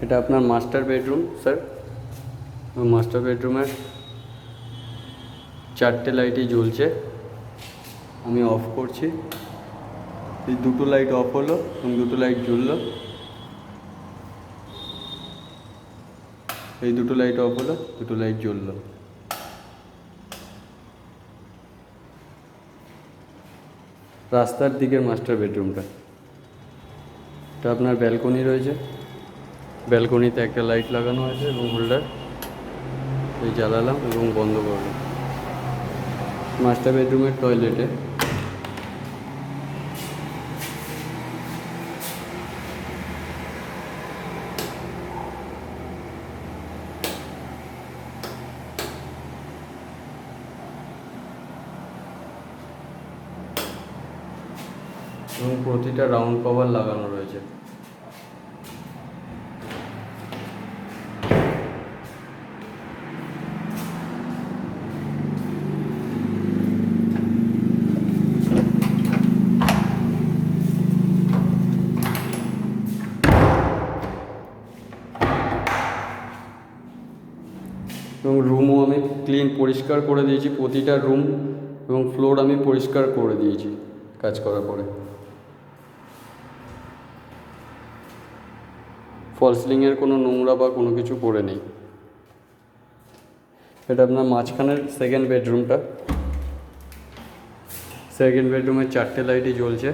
এটা আপনার master bedroom sir. Master বেডরুমের 4টে লাইটই জ্বলছে। আমি অফ করছি, এই দুটো লাইট অফ হলো এবং দুটো লাইট জ্বললো। এই দুটো লাইট অফ হলো, দুটো লাইট জ্বললো। রাস্তার দিকের মাস্টার বেডরুমটা, এটা আপনার ব্যালকনি রয়েছে। ব্যালকনিতে একটা লাইট লাগানো আছে এবং হোল্ডার। এই জ্বালালাম এবং বন্ধ করলাম। মাস্টার বেডরুমের টয়লেটে এবং প্রতিটা রাউন্ড কভার লাগানো রয়েছে। এবং রুমও আমি ক্লিন পরিষ্কার করে দিয়েছি, প্রতিটা রুম এবং ফ্লোর আমি পরিষ্কার করে দিয়েছি কাজ করার পরে। ফল সিলিংয়ের কোনো নোংরা বা কোনো কিছু করে নেই। এটা আপনার মাঝখানের সেকেন্ড বেডরুমটা। সেকেন্ড বেডরুমের 4টে লাইটই জ্বলছে।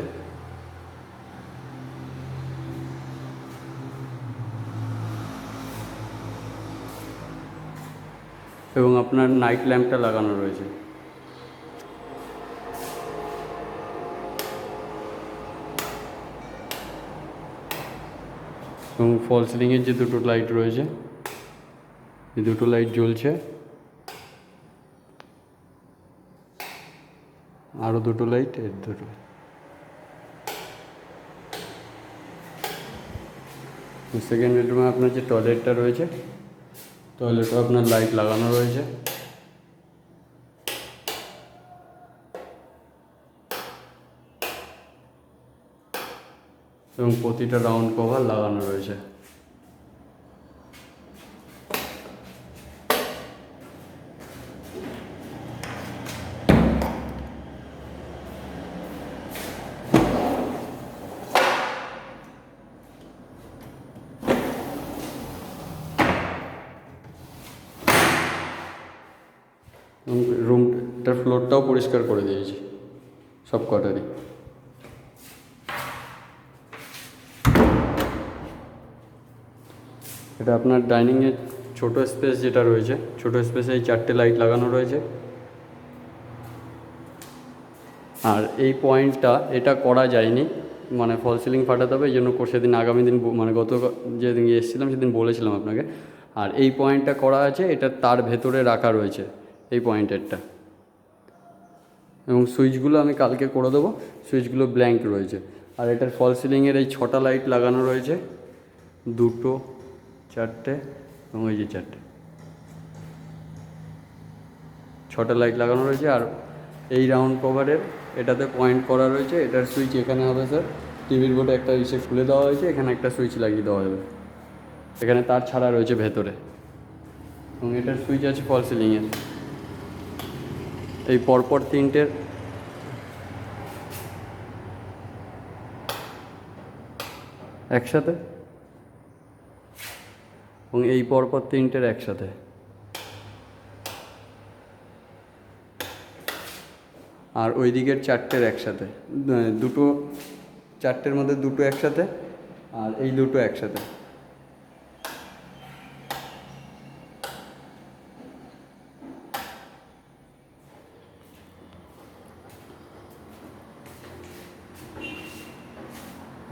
এবং আপনার নাইট ল্যাম্পটা লাগানো রয়েছে। এবং ফল সিলিংয়ের যে দুটো লাইট রয়েছে, এই দুটো লাইট জ্বলছে। আরও দুটো লাইট, এর দুটো। সেকেন্ড বেডরুমে আপনার যে টয়লেটটা রয়েছে, টয়লেটও আপনার লাইট লাগানো রয়েছে। এবং প্রতিটা রাউন্ড কভার লাগানো রয়েছে। এবং রুমটার ফ্লোরটাও পরিষ্কার করে দিয়েছি সব কটারই। এটা আপনার ডাইনিংয়ের ছোটো স্পেস যেটা রয়েছে, ছোটো স্পেসে এই 4টে লাইট লাগানো রয়েছে। আর এই পয়েন্টটা এটা করা যায়নি, মানে ফল সিলিং ফাটাতে হবে, এই জন্য সেদিন আগামী দিন মানে গত যেদিন এসেছিলাম সেদিন বলেছিলাম আপনাকে। আর এই পয়েন্টটা করা আছে, এটা তার ভেতরে রাখা রয়েছে এই পয়েন্টেরটা। এবং সুইচগুলো আমি কালকে করে দেবো, সুইচগুলো ব্ল্যাঙ্ক রয়েছে। আর এটার ফল সিলিংয়ের এই 6টা লাইট লাগানো রয়েছে, 2, 4টে এবং এই যে 4টে, 6টা লাইট লাগানো রয়েছে। আর এই রাউন্ড কভারের এটাতে পয়েন্ট করা রয়েছে, এটার সুইচ এখানে হবে স্যার। টিভির বোর্ডে একটা ইসে খুলে দেওয়া হয়েছে, এখানে একটা সুইচ লাগিয়ে দেওয়া হবে। এখানে তার ছাড়া রয়েছে ভেতরে। এবং এটার সুইচ আছে ফল সিলিংয়ের এই পরপর 3টের একসাথে, এবং এই পরপর 3টের একসাথে। আর ওই দিকের 4টের একসাথে, দুটো 4টের মধ্যে দুটো একসাথে, আর এই দুটো একসাথে।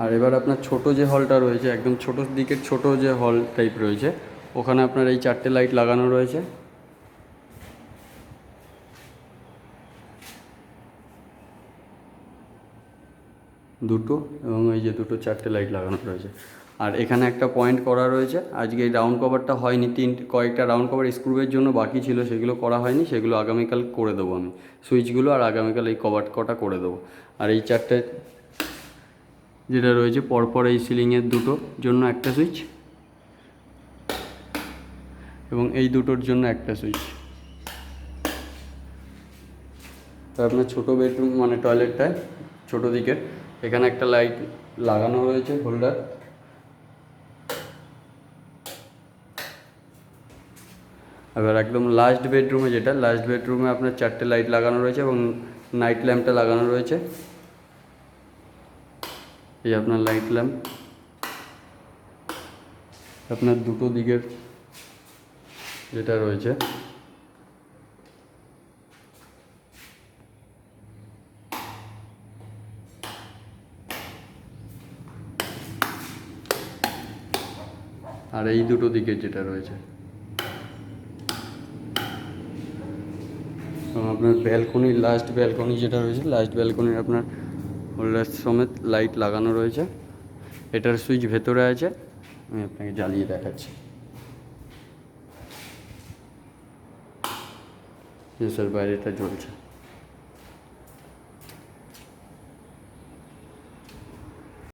আর এবার আপনার ছোট যে হলটা রয়েছে, একদম ছোটো দিকের ছোট যে হল টাইপ রয়েছে, ওখানে আপনার এই 4টে লাইট লাগানো রয়েছে। দুটো এবং এই যে দুটো 4টে লাইট লাগানো রয়েছে। আর এখানে একটা পয়েন্ট করা রয়েছে। আজকে এই রাউন্ড কভারটা হয়নি, কয়েকটা রাউন্ড কভার স্ক্রুয়ের জন্য বাকি ছিল, সেগুলো করা হয়নি, সেগুলো আগামীকাল করে দেবো আমি সুইচগুলো। আর আগামীকাল এই কভার কটা করে দেবো। আর এই 4টে যেটা রয়েছে পরপর এই সিলিংয়ের দুটোর জন্য একটা সুইচ, এবং এই দুটোর জন্য একটা সুইচ। আপনার ছোটো বেডরুম মানে টয়লেটটায় ছোটো দিকের এখানে একটা লাইট লাগানো রয়েছে হোল্ডার। এবার একদম লাস্ট বেডরুমে যেটা লাস্ট বেডরুমে আপনার 4টে লাইট লাগানো রয়েছে এবং নাইট ল্যাম্পটা লাগানো রয়েছে। এই আপনার লাইট ল্যাম্প আপনার দুটো দিকের যেটা রয়েছে। আর এই দুটো দিকের যেটা রয়েছে এবং আপনার ব্যালকনি লাস্ট ব্যালকনি যেটা রয়েছে লাস্ট ব্যালকনির আপনার হোল্ডার সমেত লাইট লাগানো রয়েছে। এটার সুইচ ভেতরে আছে, আমি আপনাকে জ্বালিয়ে দেখাচ্ছি। স্যার বাইরেটা জ্বলছে।